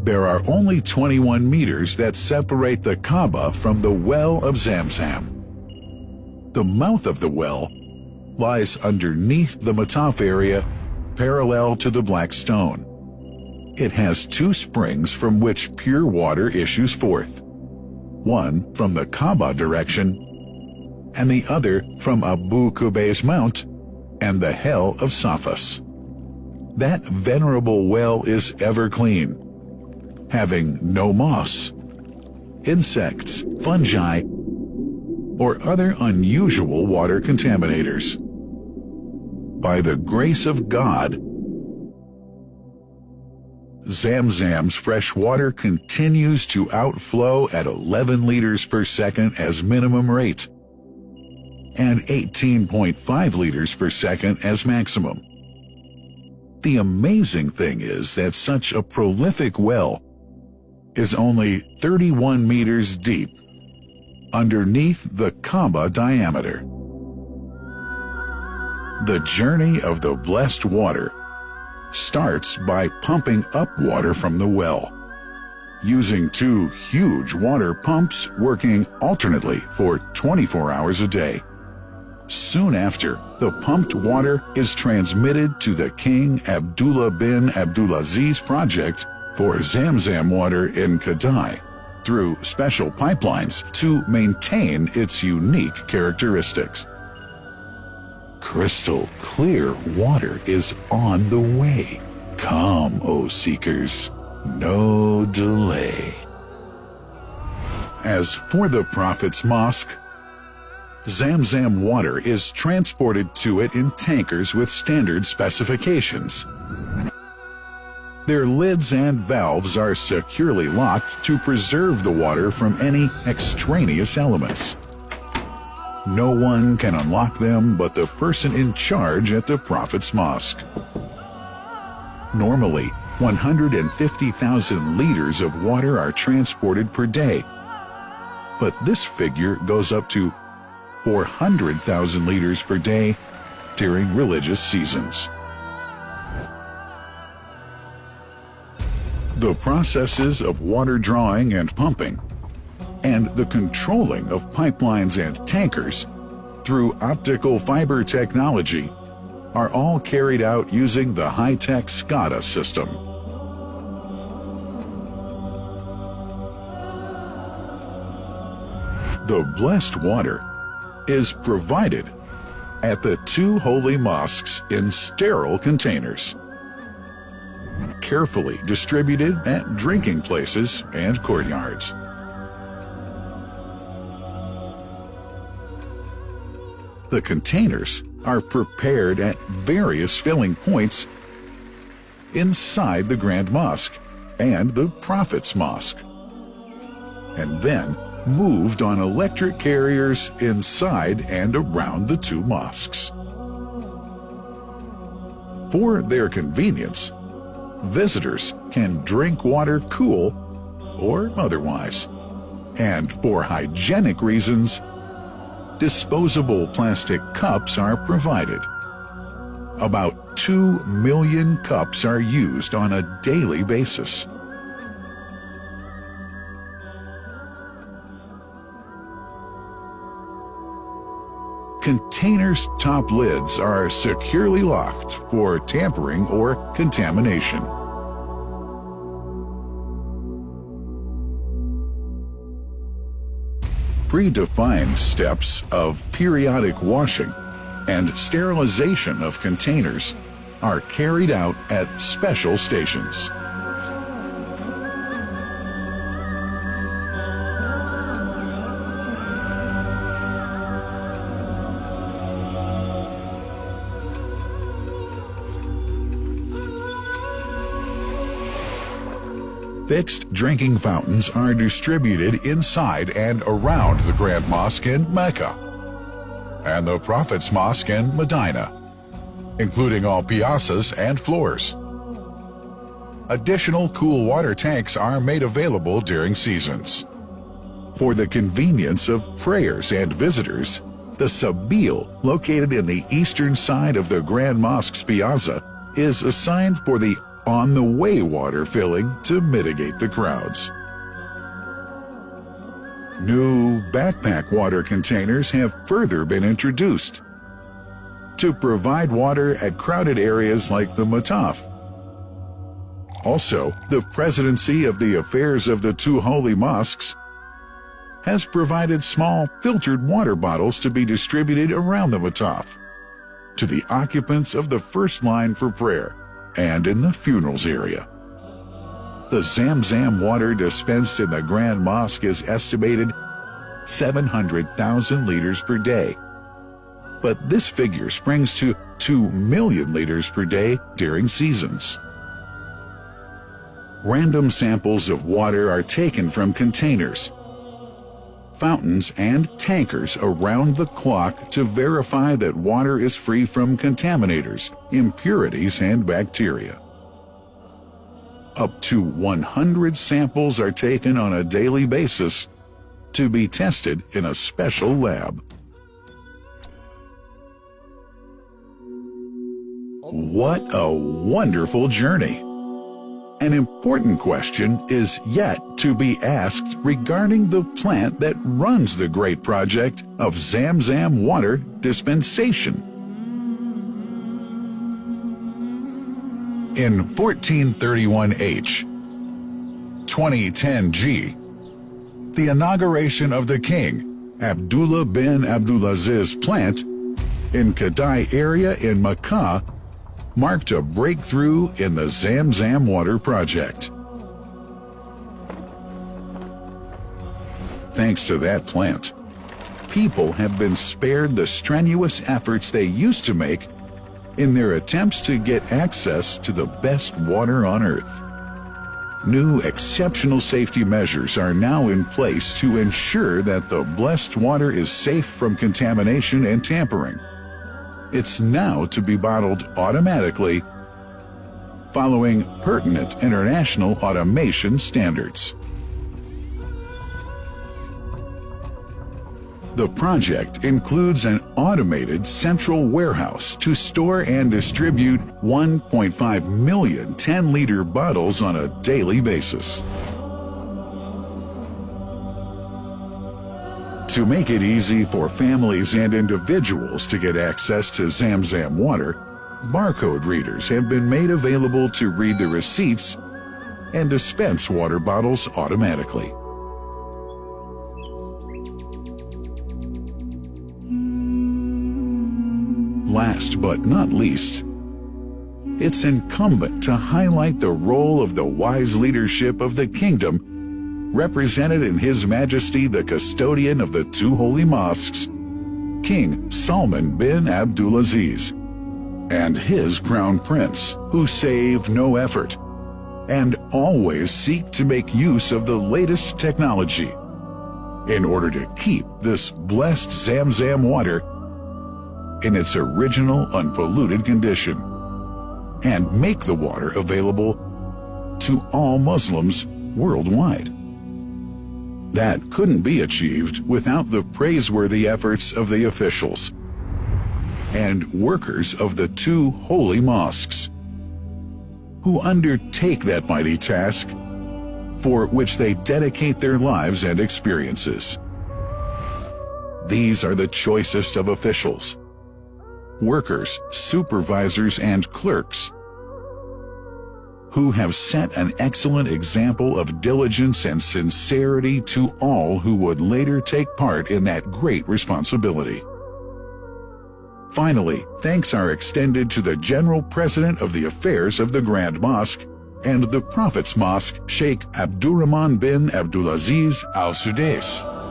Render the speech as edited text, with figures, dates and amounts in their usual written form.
There are only 21 meters that separate the Kaaba from the well of Zamzam. The mouth of the well lies underneath the Mataf area, parallel to the Black Stone. It has two springs from which pure water issues forth, one from the Kaaba direction and the other from Abu Qubay's Mount and the Hell of Safas. That venerable well is ever clean, having no moss, insects, fungi, or other unusual water contaminators. By the grace of God, Zamzam's fresh water continues to outflow at 11 liters per second as minimum rate and 18.5 liters per second as maximum. The amazing thing is that such a prolific well is only 31 meters deep underneath the Kaaba diameter. The journey of the blessed water starts by pumping up water from the well, using two huge water pumps working alternately for 24 hours a day. Soon after, the pumped water is transmitted to the King Abdullah bin Abdulaziz project for Zamzam water in Kadai through special pipelines to maintain its unique characteristics. Crystal clear water is on the way. Come, O seekers, no delay. As for the Prophet's Mosque, Zamzam water is transported to it in tankers with standard specifications. Their lids and valves are securely locked to preserve the water from any extraneous elements. No one can unlock them but the person in charge at the Prophet's Mosque. Normally, 150,000 liters of water are transported per day, but this figure goes up to 400,000 liters per day during religious seasons. The processes of water drawing and pumping, and the controlling of pipelines and tankers through optical fiber technology are all carried out using the high-tech SCADA system. The blessed water is provided at the two holy mosques in sterile containers, carefully distributed at drinking places and courtyards. The containers are prepared at various filling points inside the Grand Mosque and the Prophet's Mosque, and then moved on electric carriers inside and around the two mosques. For their convenience, visitors can drink water cool or otherwise, and for hygienic reasons, disposable plastic cups are provided. About 2 million cups are used on a daily basis. Containers' top lids are securely locked for tampering or contamination. Predefined steps of periodic washing and sterilization of containers are carried out at special stations. Fixed drinking fountains are distributed inside and around the Grand Mosque in Mecca and the Prophet's Mosque in Medina, including all piazzas and floors. Additional cool water tanks are made available during seasons. For the convenience of prayers and visitors, the Sabil, located in the eastern side of the Grand Mosque's piazza, is assigned for the on-the-way water filling to mitigate the crowds. New backpack water containers have further been introduced to provide water at crowded areas like the Mataf. Also, the Presidency of the Affairs of the Two Holy Mosques has provided small filtered water bottles to be distributed around the Mataf to the occupants of the first line for prayer and in the funerals area. The Zamzam water dispensed in the Grand Mosque is estimated 700,000 liters per day, but this figure springs to 2 million liters per day during seasons. Random samples of water are taken from containers, fountains, and tankers around the clock to verify that water is free from contaminators, impurities, and bacteria. Up to 100 samples are taken on a daily basis to be tested in a special lab. What a wonderful journey! An important question is yet to be asked regarding the plant that runs the great project of Zamzam water dispensation. In 1431H, 2010G, the inauguration of the King Abdullah bin Abdulaziz plant in Kadai area in Makkah marked a breakthrough in the Zamzam water project. Thanks to that plant, people have been spared the strenuous efforts they used to make in their attempts to get access to the best water on earth. New exceptional safety measures are now in place to ensure that the blessed water is safe from contamination and tampering. It's now to be bottled automatically following pertinent international automation standards. The project includes an automated central warehouse to store and distribute 1.5 million 10-liter bottles on a daily basis. To make it easy for families and individuals to get access to Zamzam water, barcode readers have been made available to read the receipts and dispense water bottles automatically. Last but not least, it's incumbent to highlight the role of the wise leadership of the kingdom represented in His Majesty the Custodian of the Two Holy Mosques, King Salman bin Abdulaziz, and his Crown Prince, who save no effort and always seek to make use of the latest technology in order to keep this blessed Zamzam water in its original unpolluted condition and make the water available to all Muslims worldwide. That couldn't be achieved without the praiseworthy efforts of the officials and workers of the two holy mosques, who undertake that mighty task for which they dedicate their lives and experiences. These are the choicest of officials, workers, supervisors, and clerks, who have set an excellent example of diligence and sincerity to all who would later take part in that great responsibility. Finally, thanks are extended to the General President of the Affairs of the Grand Mosque and the Prophet's Mosque, Sheikh Abdurrahman bin Abdulaziz Al Sudais.